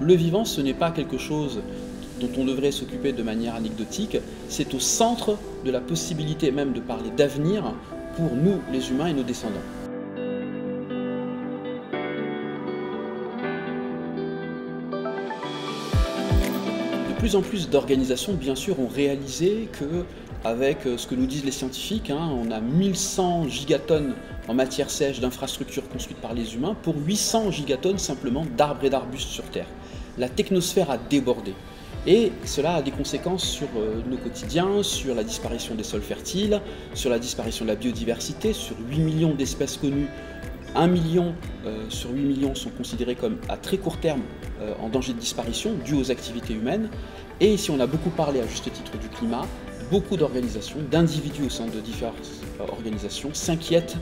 Le vivant, ce n'est pas quelque chose dont on devrait s'occuper de manière anecdotique, c'est au centre de la possibilité même de parler d'avenir pour nous, les humains et nos descendants. De plus en plus d'organisations, bien sûr, ont réalisé que, avec ce que nous disent les scientifiques, on a 1100 gigatonnes en matière sèche d'infrastructures construites par les humains pour 800 gigatonnes simplement d'arbres et d'arbustes sur Terre. La technosphère a débordé. Et cela a des conséquences sur nos quotidiens, sur la disparition des sols fertiles, sur la disparition de la biodiversité, sur 8 millions d'espèces connues. 1 million sur 8 millions sont considérés comme à très court terme en danger de disparition dû aux activités humaines. Et ici on a beaucoup parlé à juste titre du climat, beaucoup d'organisations, d'individus au sein de différentes organisations s'inquiètent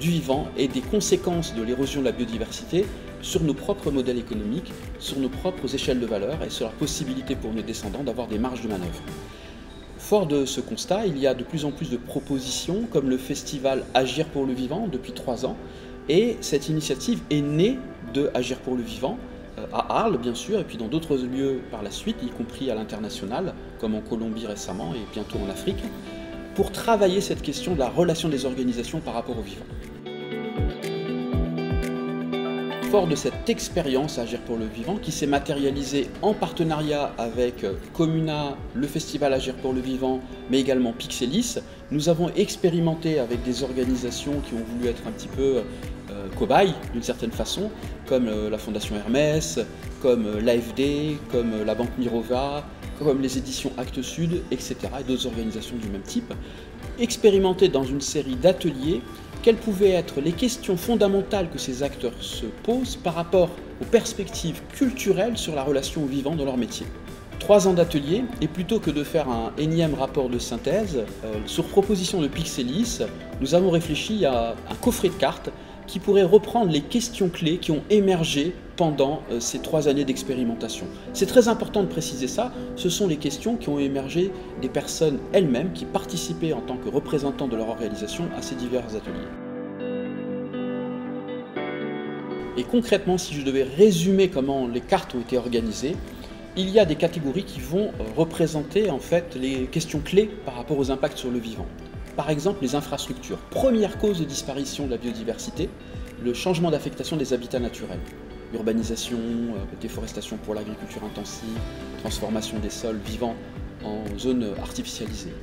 du vivant et des conséquences de l'érosion de la biodiversité sur nos propres modèles économiques, sur nos propres échelles de valeur et sur la possibilité pour nos descendants d'avoir des marges de manœuvre. Fort de ce constat, il y a de plus en plus de propositions comme le festival Agir pour le vivant depuis 3 ans et cette initiative est née de Agir pour le vivant à Arles bien sûr et puis dans d'autres lieux par la suite, y compris à l'international comme en Colombie récemment et bientôt en Afrique, pour travailler cette question de la relation des organisations par rapport au vivant. Fort de cette expérience Agir pour le vivant qui s'est matérialisée en partenariat avec Comuna, le festival Agir pour le vivant, mais également Pixelis, nous avons expérimenté avec des organisations qui ont voulu être un petit peu cobayes d'une certaine façon, comme la Fondation Hermès, comme l'AFD, comme la Banque Mirova, comme les éditions Actes Sud, etc. et d'autres organisations du même type, expérimenté dans une série d'ateliers quelles pouvaient être les questions fondamentales que ces acteurs se posent par rapport aux perspectives culturelles sur la relation au vivant dans leur métier. 3 ans d'atelier, et plutôt que de faire un énième rapport de synthèse, sur proposition de Pixelis, nous avons réfléchi à un coffret de cartes qui pourrait reprendre les questions clés qui ont émergé pendant ces 3 années d'expérimentation. C'est très important de préciser ça, ce sont les questions qui ont émergé des personnes elles-mêmes qui participaient en tant que représentants de leur organisation à ces divers ateliers. Et concrètement, si je devais résumer comment les cartes ont été organisées, il y a des catégories qui vont représenter en fait les questions clés par rapport aux impacts sur le vivant. Par exemple, les infrastructures. Première cause de disparition de la biodiversité, le changement d'affectation des habitats naturels. Urbanisation, déforestation pour l'agriculture intensive, transformation des sols vivants en zones artificialisées.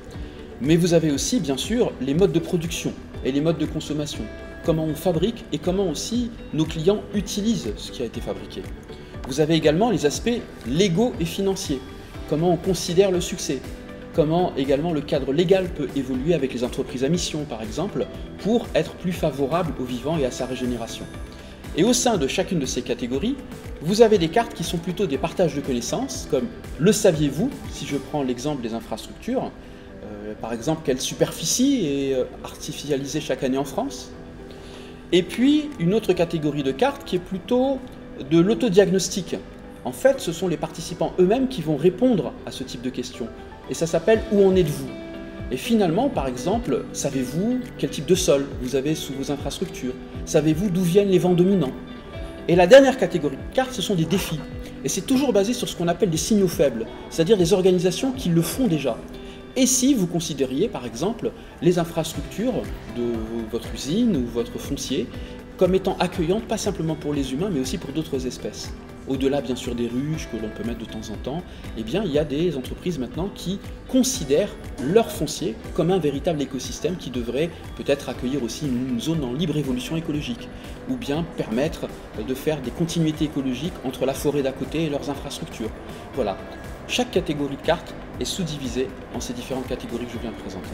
Mais vous avez aussi, bien sûr, les modes de production et les modes de consommation. Comment on fabrique et comment aussi nos clients utilisent ce qui a été fabriqué. Vous avez également les aspects légaux et financiers. Comment on considère le succès. Comment également le cadre légal peut évoluer avec les entreprises à mission, par exemple, pour être plus favorable au vivant et à sa régénération. Et au sein de chacune de ces catégories, vous avez des cartes qui sont plutôt des partages de connaissances, comme « Le saviez-vous » si je prends l'exemple des infrastructures, par exemple, quelle superficie est artificialisée chaque année en France. Et puis, une autre catégorie de cartes qui est plutôt de l'autodiagnostic. En fait, ce sont les participants eux-mêmes qui vont répondre à ce type de questions. Et ça s'appelle « Où en êtes-vous » Et finalement, par exemple, savez-vous quel type de sol vous avez sous vos infrastructures? Savez-vous d'où viennent les vents dominants? Et la dernière catégorie de cartes, ce sont des défis. Et c'est toujours basé sur ce qu'on appelle des signaux faibles, c'est-à-dire des organisations qui le font déjà. Et si vous considériez, par exemple, les infrastructures de votre usine ou votre foncier comme étant accueillantes, pas simplement pour les humains, mais aussi pour d'autres espèces. Au-delà, bien sûr, des ruches que l'on peut mettre de temps en temps, eh bien, il y a des entreprises maintenant qui considèrent leur foncier comme un véritable écosystème qui devrait peut-être accueillir aussi une zone en libre évolution écologique, ou bien permettre de faire des continuités écologiques entre la forêt d'à côté et leurs infrastructures. Voilà. Chaque catégorie de cartes est sous-divisée en ces différentes catégories que je viens de présenter.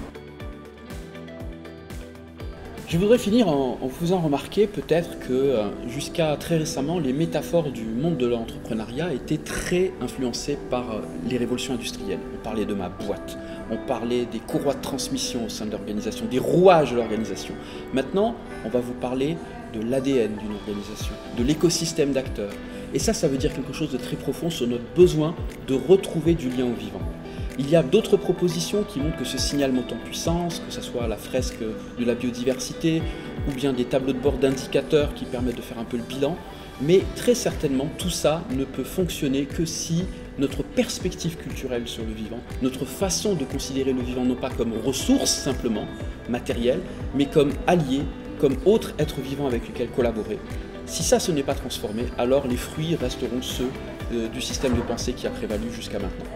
Je voudrais finir en vous faisant remarquer peut-être que jusqu'à très récemment, les métaphores du monde de l'entrepreneuriat étaient très influencées par les révolutions industrielles. On parlait de ma boîte, on parlait des courroies de transmission au sein de l'organisation, des rouages de l'organisation. Maintenant, on va vous parler de l'ADN d'une organisation, de l'écosystème d'acteurs. Et ça veut dire quelque chose de très profond sur notre besoin de retrouver du lien au vivant. Il y a d'autres propositions qui montrent que ce signal monte en puissance, que ce soit la fresque de la biodiversité ou bien des tableaux de bord d'indicateurs qui permettent de faire un peu le bilan. Mais très certainement, tout ça ne peut fonctionner que si notre perspective culturelle sur le vivant, notre façon de considérer le vivant non pas comme ressource simplement, matérielle, mais comme allié, comme autre être vivant avec lequel collaborer. Si ça, ce n'est pas transformé, alors les fruits resteront ceux du système de pensée qui a prévalu jusqu'à maintenant.